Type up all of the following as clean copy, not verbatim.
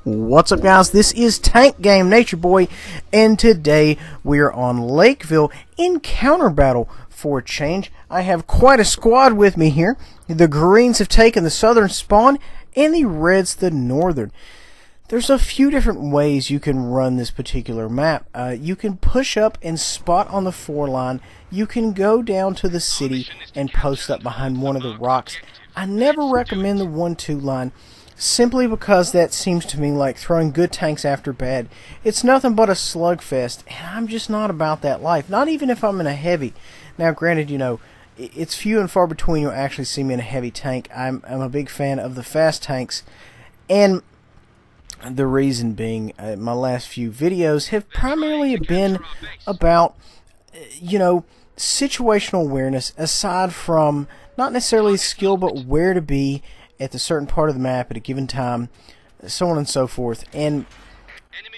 What's up, guys? This is Tank Game Nature Boy, and today we are on Lakeville in counter battle for a change. I have quite a squad with me here. The greens have taken the southern spawn, and the reds the northern. There's a few different ways you can run this particular map. You can push up and spot on the 4 line. You can go down to the city and post up behind one of the rocks. I never recommend the 1-2 line, simply because that seems to me like throwing good tanks after bad. It's nothing but a slugfest, and I'm just not about that life, not even if I'm in a heavy. Now granted, you know, it's few and far between you'll actually see me in a heavy tank. I'm a big fan of the fast tanks, and the reason being, my last few videos have primarily been about, you know, situational awareness, aside from not necessarily skill, but where to be at a certain part of the map at a given time, so on and so forth. And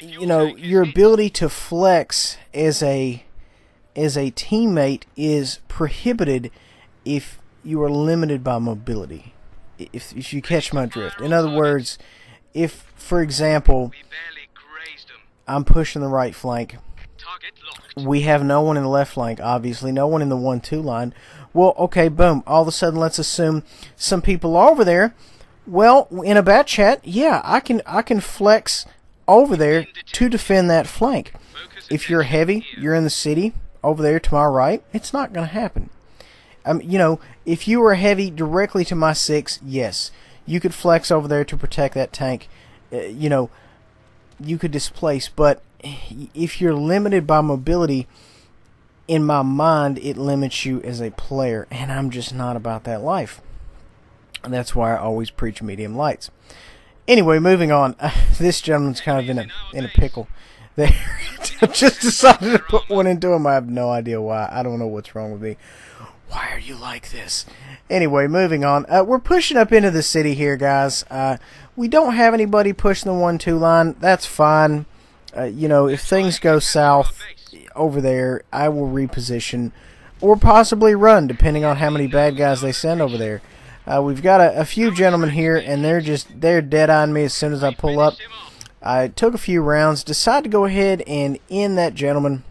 you know, your ability to flex as a teammate is prohibited if you are limited by mobility. If you catch my drift. In other words, if, for example, I'm pushing the right flank, we have no one in the left flank, obviously, no one in the 1-2 line. Well, okay, boom. All of a sudden, let's assume some people are over there. Well, in a bat chat, yeah, I can flex over there to defend that flank. If you're heavy, you're in the city over there to my right, it's not going to happen. You know, if you were heavy directly to my 6, yes, you could flex over there to protect that tank. You know, you could displace, but if you're limited by mobility, in my mind, it limits you as a player, and I'm just not about that life. And that's why I always preach medium lights. Anyway, moving on. This gentleman's kind of in a pickle. There, just decided to put one into him. I have no idea why. I don't know what's wrong with me. Why are you like this? Anyway, moving on. We're pushing up into the city here, guys. We don't have anybody pushing the 1-2 line. That's fine. You know, if things go south over there, I will reposition or possibly run, depending on how many bad guys they send over there. We've got a few gentlemen here, and they're dead on me as soon as I pull up. I took a few rounds, decided to go ahead and end that gentleman,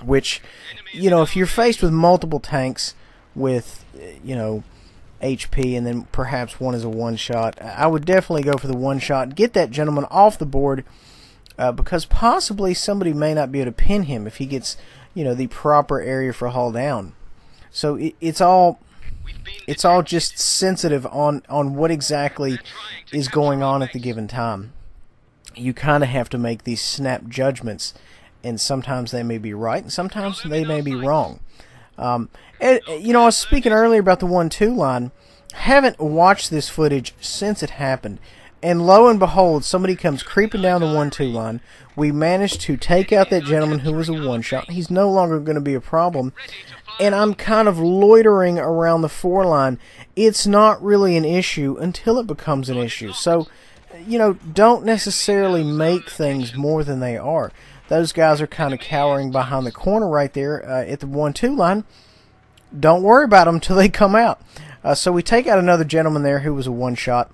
which, you know, if you're faced with multiple tanks with, you know, HP, and then perhaps one is a one-shot, I would definitely go for the one-shot, get that gentleman off the board, because possibly somebody may not be able to pin him if he gets, you know, the proper area for haul down. So it's all just sensitive on what exactly is going on at the given time. You kind of have to make these snap judgments, and sometimes they may be right, and sometimes they may be wrong. And, you know, I was speaking earlier about the 1-2 line. Haven't watched this footage since it happened. And lo and behold, somebody comes creeping down the 1-2 line. We managed to take out that gentleman who was a one-shot. He's no longer going to be a problem. And I'm kind of loitering around the 4 line. It's not really an issue until it becomes an issue. So, you know, don't necessarily make things more than they are. Those guys are kind of cowering behind the corner right there at the 1-2 line. Don't worry about them until they come out. So we take out another gentleman there who was a one-shot.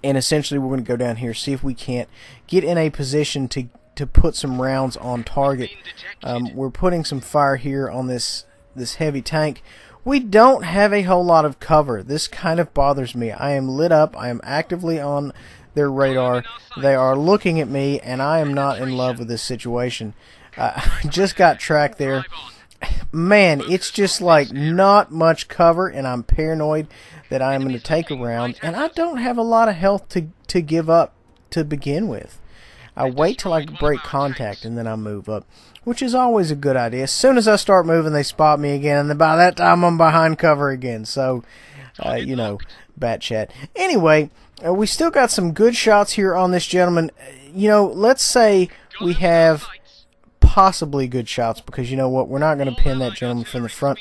And essentially we're going to go down here, see if we can't get in a position to put some rounds on target. We're putting some fire here on this heavy tank. We don't have a whole lot of cover. This kind of bothers me. I am lit up. I am actively on their radar. They are looking at me, and I am not in love with this situation. I just got tracked there. Man, it's just like not much cover, and I'm paranoid that I'm going to take a round, and I don't have a lot of health to give up to begin with. I wait till I break contact, and then I move up, which is always a good idea. As soon as I start moving, they spot me again, and by that time I'm behind cover again. So, you know, bat chat. Anyway, we still got some good shots here on this gentleman. You know, let's say we have possibly good shots, because you know what, we're not going to pin that gentleman from the front.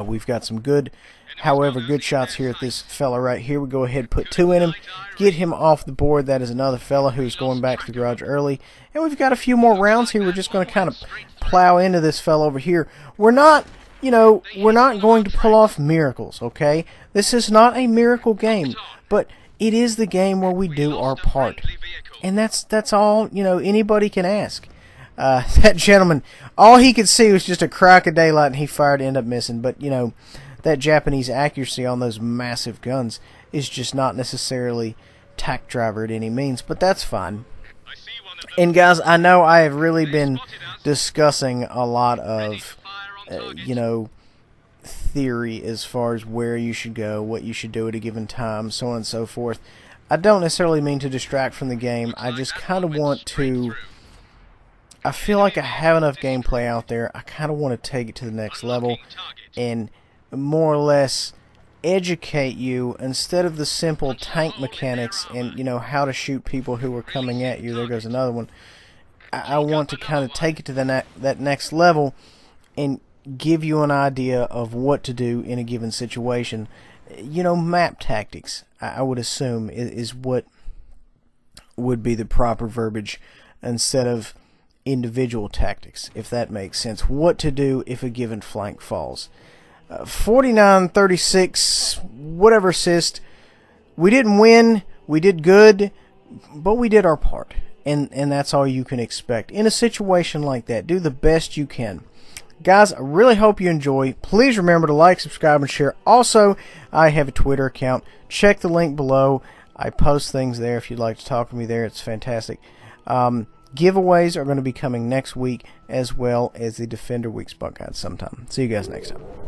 We've got some good, however, good shots here at this fella right here. We go ahead and put 2 in him, get him off the board. That is another fella who's going back to the garage early, and we've got a few more rounds here. We're just going to kind of plow into this fella over here. We're not, you know, we're not going to pull off miracles, okay? This is not a miracle game, but it is the game where we do our part. And that's all, you know, anybody can ask. That gentleman, all he could see was just a crack of daylight, and he fired to end up missing. But, you know, that Japanese accuracy on those massive guns is just not necessarily tack driver at any means. But that's fine. And, guys, I know I have really been discussing a lot of, you know, theory as far as where you should go, what you should do at a given time, so on and so forth. I don't necessarily mean to distract from the game. I just kind of want to... I feel like I have enough gameplay out there. I kind of want to take it to the next level and more or less educate you instead of the simple tank mechanics and, you know, how to shoot people who are coming at you. There goes another one. I want to kind of take it to that next level and give you an idea of what to do in a given situation. You know, map tactics, I would assume, is what would be the proper verbiage instead of individual tactics, if that makes sense. What to do if a given flank falls. 49-36, whatever assist. We didn't win, we did good, but we did our part. And that's all you can expect. In a situation like that, do the best you can. Guys, I really hope you enjoy. Please remember to like, subscribe, and share. Also, I have a Twitter account. Check the link below. I post things there if you'd like to talk to me there. It's fantastic. Giveaways are going to be coming next week, as well as the Defender Week Spot Guide sometime. See you guys next time.